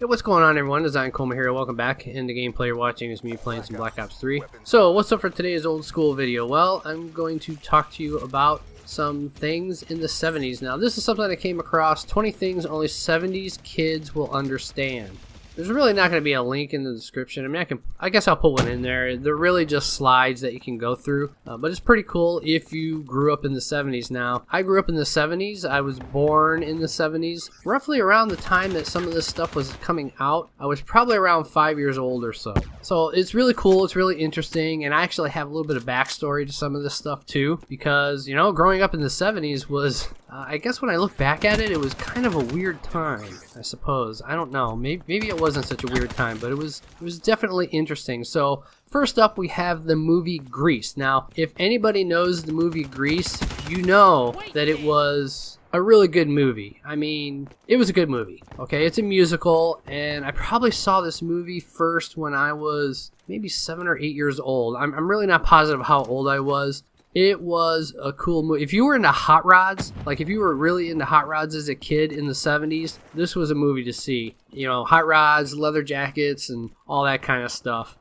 Hey, what's going on, everyone? Designedcoma here. Welcome back. And the gameplay you're watching is me playing some Black Ops 3. So, what's up for today's old school video? Well, I'm going to talk to you about some things in the 70s. Now, this is something I came across, 20 things only 70s kids will understand. There's really not going to be a link in the description. I mean, I guess I'll put one in there. They're really just slides that you can go through, but it's pretty cool if you grew up in the 70s. Now, I grew up in the 70s. I was born in the 70s, roughly around the time that some of this stuff was coming out. I was probably around 5 years old or so. So it's really cool. It's really interesting, and I actually have a little bit of backstory to some of this stuff too, because, you know, growing up in the 70s was, I guess when I look back at it, it was kind of a weird time, I suppose. I don't know. Maybe it wasn't such a weird time, but it was definitely interesting. So first up, we have the movie Grease. Now, if anybody knows the movie Grease, you know that it was a really good movie. I mean, it was a good movie. Okay, it's a musical, and I probably saw this movie first when I was maybe 7 or 8 years old. I'm really not positive how old I was. It was a cool movie. If you were into hot rods, like if you were really into hot rods as a kid in the 70s, this was a movie to see. You know, hot rods, leather jackets, and all that kind of stuff.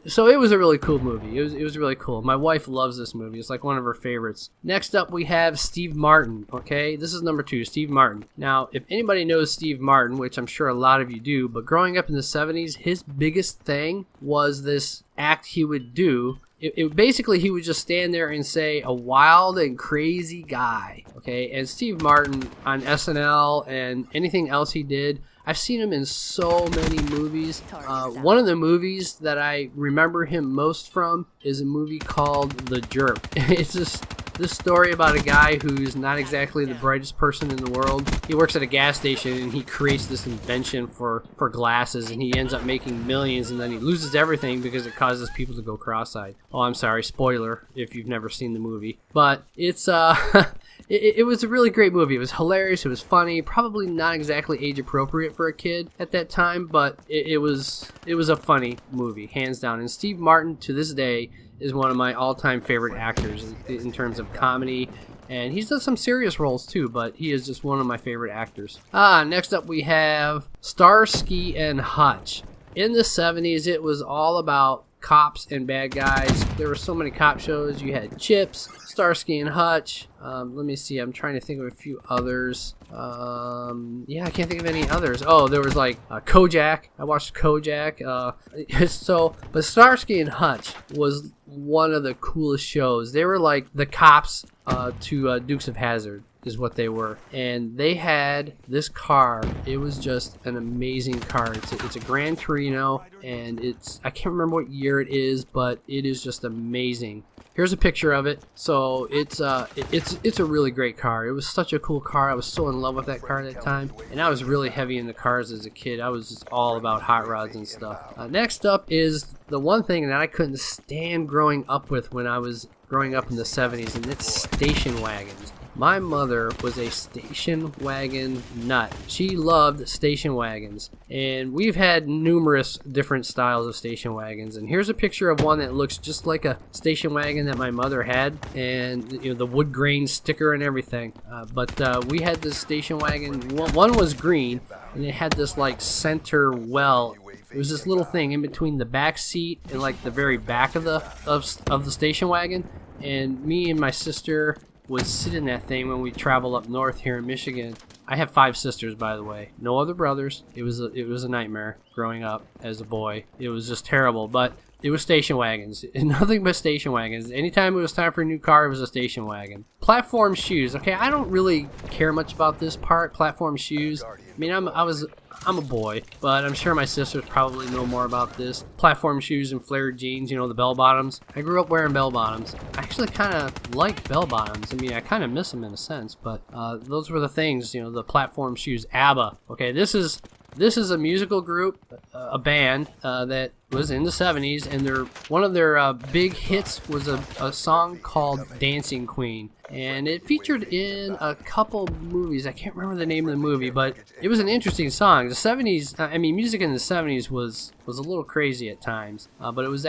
So it was a really cool movie. It was really cool. My wife loves this movie. It's like one of her favorites. Next up, we have Steve Martin. Okay, this is number 2, Steve Martin. Now, if anybody knows Steve Martin, which I'm sure a lot of you do, but growing up in the 70s, his biggest thing was this act he would do. Basically, he would just stand there and say, "A wild and crazy guy." Okay, and Steve Martin on SNL and anything else he did, I've seen him in so many movies. One of the movies that I remember him most from is a movie called The Jerk. It's this story about a guy who's not exactly the brightest person in the world. He works at a gas station and he creates this invention for glasses, and he ends up making millions, and then he loses everything because it causes people to go cross-eyed. Oh, I'm sorry, spoiler if you've never seen the movie. But it's it was a really great movie. It was hilarious, it was funny, probably not exactly age appropriate for a kid at that time, but it was a funny movie, hands down. And Steve Martin, to this day, is one of my all-time favorite actors in terms of comedy, and he's done some serious roles too, but he is just one of my favorite actors. Next up we have Starsky and Hutch. In the 70s, it was all about cops and bad guys. There were so many cop shows. You had Chips, Starsky and Hutch. Let me see. I'm trying to think of a few others. Yeah, I can't think of any others. Oh, there was like Kojak. I watched Kojak. But Starsky and Hutch was one of the coolest shows. They were like the cops to Dukes of Hazzard is what they were, and they had this car. It was just an amazing car. It's a Gran Torino, and I can't remember what year it is, but it is just amazing. Here's a picture of it. So it's a really great car. It was such a cool car. I was so in love with that car at that time, and I was really heavy into cars as a kid. I was just all about hot rods and stuff. Next up is the one thing that I couldn't stand growing up with when I was growing up in the 70s, and it's station wagons. My mother was a station wagon nut. She loved station wagons, and we've had numerous different styles of station wagons. And here's a picture of one that looks just like a station wagon that my mother had, and you know, the wood grain sticker and everything. But we had this station wagon. One was green, and it had this like center well. It was this little thing in between the back seat and like the very back of the station wagon. And me and my sister would sit in that thing when we travel up north here in Michigan. I have 5 sisters, by the way. No other brothers. It was a nightmare growing up as a boy. It was just terrible, but it was station wagons. Nothing but station wagons. Anytime it was time for a new car, it was a station wagon. Platform shoes. Okay, I don't really care much about this part, platform shoes. I mean, I'm a boy, but I'm sure my sisters probably know more about this. Platform shoes and flared jeans, you know, the bell bottoms. I grew up wearing bell bottoms. I actually kind of like bell bottoms. I mean, I kind of miss them in a sense, but those were the things, you know, the platform shoes. ABBA. Okay, this is a musical group, a band that was in the 70s, and one of their big hits was a song called Dancing Queen, and it featured in a couple movies. I can't remember the name of the movie, but it was an interesting song. The 70s, I mean, music in the 70s was a little crazy at times, but it was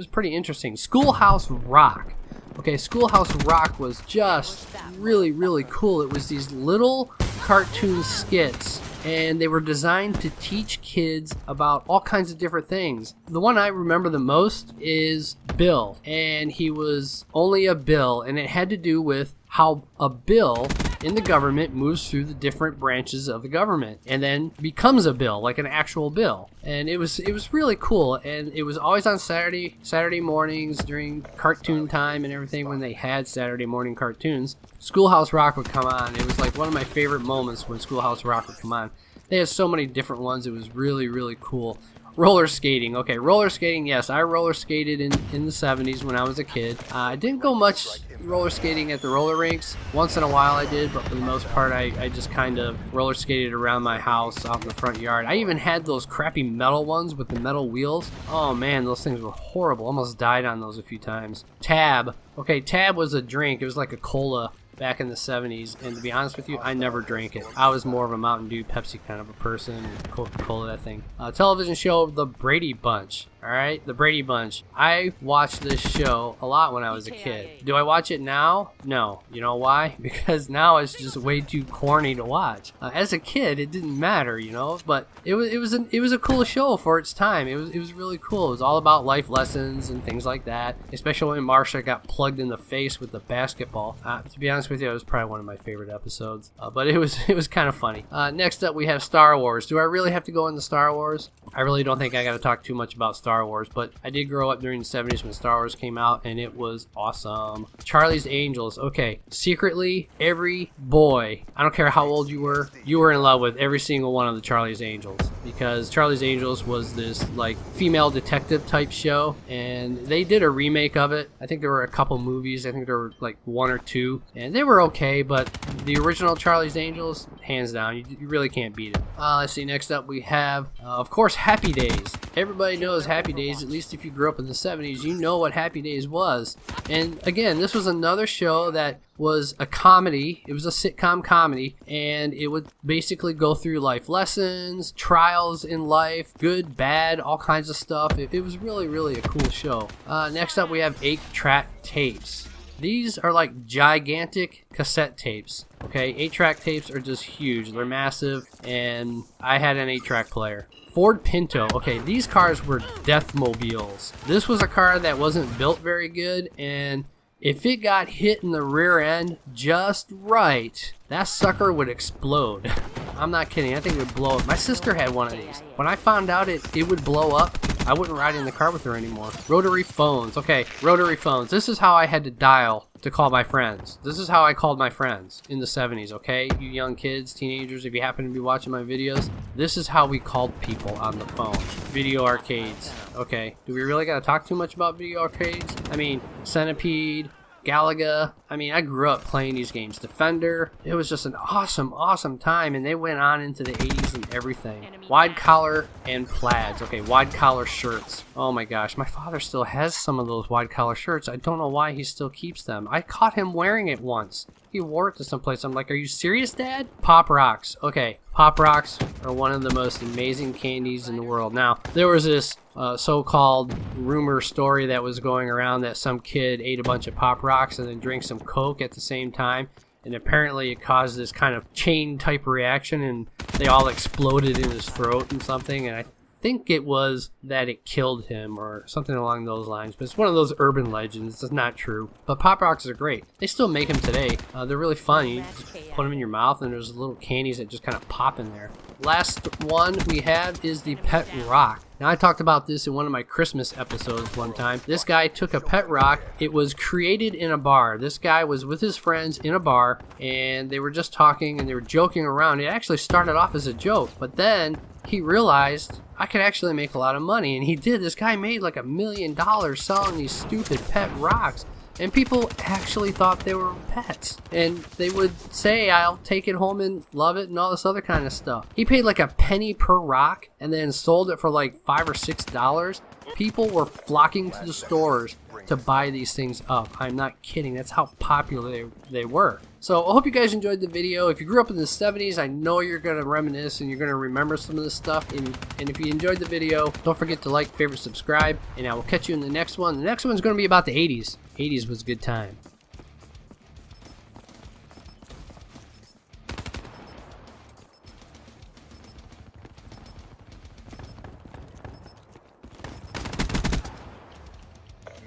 pretty interesting. Schoolhouse Rock. Okay, Schoolhouse Rock was just really cool. It was these little cartoon skits, and they were designed to teach kids about all kinds of different things. The one I remember the most is Bill, and he was only a bill, and it had to do with how a bill in the government moves through the different branches of the government and then becomes a bill, like an actual bill. And it was really cool, and it was always on Saturday mornings during cartoon time and everything. When they had Saturday morning cartoons, Schoolhouse Rock would come on. It was like one of my favorite moments when Schoolhouse Rock would come on. They had so many different ones. It was really cool. Roller skating. Okay, roller skating, yes, I roller skated in the 70s when I was a kid. I didn't go much roller skating at the roller rinks. Once in a while I did, but for the most part I just kind of roller skated around my house out in the front yard. I even had those crappy metal ones with the metal wheels. Oh man, those things were horrible. Almost died on those a few times. Tab. Okay, Tab was a drink. It was like a cola back in the 70s, and to be honest with you, I never drank it. I was more of a Mountain Dew, Pepsi kind of a person, Coca-Cola, that thing. Television show, The Brady Bunch. Alright, The Brady Bunch. I watched this show a lot when I was a kid. Do I watch it now? No. You know why? Because now it's just way too corny to watch. As a kid, it didn't matter, you know, but it was a cool show for its time. It was really cool. It was all about life lessons and things like that, especially when Marsha got plugged in the face with the basketball. To be honest with you, it was probably one of my favorite episodes, but it was kind of funny. Next up, we have Star Wars. Do I really have to go into Star Wars? I really don't think I got to talk too much about Star Wars, but I did grow up during the 70s when Star Wars came out, and it was awesome. Charlie's Angels. Okay, secretly, every boy, I don't care how old you were in love with every single one of the Charlie's Angels, because Charlie's Angels was this like female detective type show, and they did a remake of it. I think there were a couple movies. I think there were like one or two, and they were okay, but the original Charlie's Angels, hands down, you really can't beat it. Let's see, next up we have, of course, Happy Days. Everybody knows Happy Days. At least if you grew up in the 70s, you know what Happy Days was. And again, this was another show that was a comedy. It was a sitcom comedy, and it would basically go through life lessons, trials in life, good, bad, all kinds of stuff. It was really a cool show. Next up we have 8-track tapes. These are like gigantic cassette tapes. Okay, 8-track tapes are just huge. They're massive, and I had an 8-track player. Ford Pinto. Okay, these cars were deathmobiles. This was a car that wasn't built very good, and if it got hit in the rear end just right, that sucker would explode. I'm not kidding. I think it would blow up. My sister had one of these. When I found out it would blow up, I wouldn't ride in the car with her anymore. Rotary phones. Okay, rotary phones. This is how I had to dial to call my friends. This is how I called my friends in the 70s, okay? You young kids, teenagers, if you happen to be watching my videos, this is how we called people on the phone. Video arcades. Okay, do we really gotta talk too much about video arcades? I mean, Centipede, Galaga. I mean, I grew up playing these games. Defender. It was just an awesome time, and they went on into the 80s and everything. Wide collar and plaids. Okay, wide collar shirts. Oh my gosh, my father still has some of those wide collar shirts. I don't know why he still keeps them. I caught him wearing it once. He wore it to someplace. I'm like, are you serious, Dad? Pop Rocks. Okay, Pop Rocks are one of the most amazing candies in the world. Now, there was this so-called rumor story that was going around that some kid ate a bunch of Pop Rocks and then drank some Coke at the same time, and apparently it caused this kind of chain type reaction, and they all exploded in his throat and something, and I think it was that it killed him or something along those lines, but it's one of those urban legends. It's not true, but Pop Rocks are great. They still make them today. They're really fun. You just put them in your mouth, and there's little candies that just kind of pop in there. Last one we have is the Pet Rock. Now, I talked about this in one of my Christmas episodes one time. This guy took a pet rock. It was created in a bar. This guy was with his friends in a bar, and they were just talking, and they were joking around. It actually started off as a joke, but then he realized I could actually make a lot of money, and he did. This guy made like $1 million selling these stupid pet rocks. And people actually thought they were pets. And they would say, I'll take it home and love it and all this other kind of stuff. He paid like a penny per rock and then sold it for like $5 or $6. People were flocking to the stores to buy these things up. I'm not kidding. That's how popular they were. So I hope you guys enjoyed the video. If you grew up in the 70s, I know you're going to reminisce and you're going to remember some of this stuff. And if you enjoyed the video, don't forget to like, favorite, subscribe, and I will catch you in the next one. The next one's going to be about the 80s. 80s was a good time.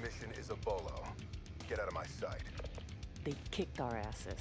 Mission is a bolo. Get out of my sight. They kicked our asses.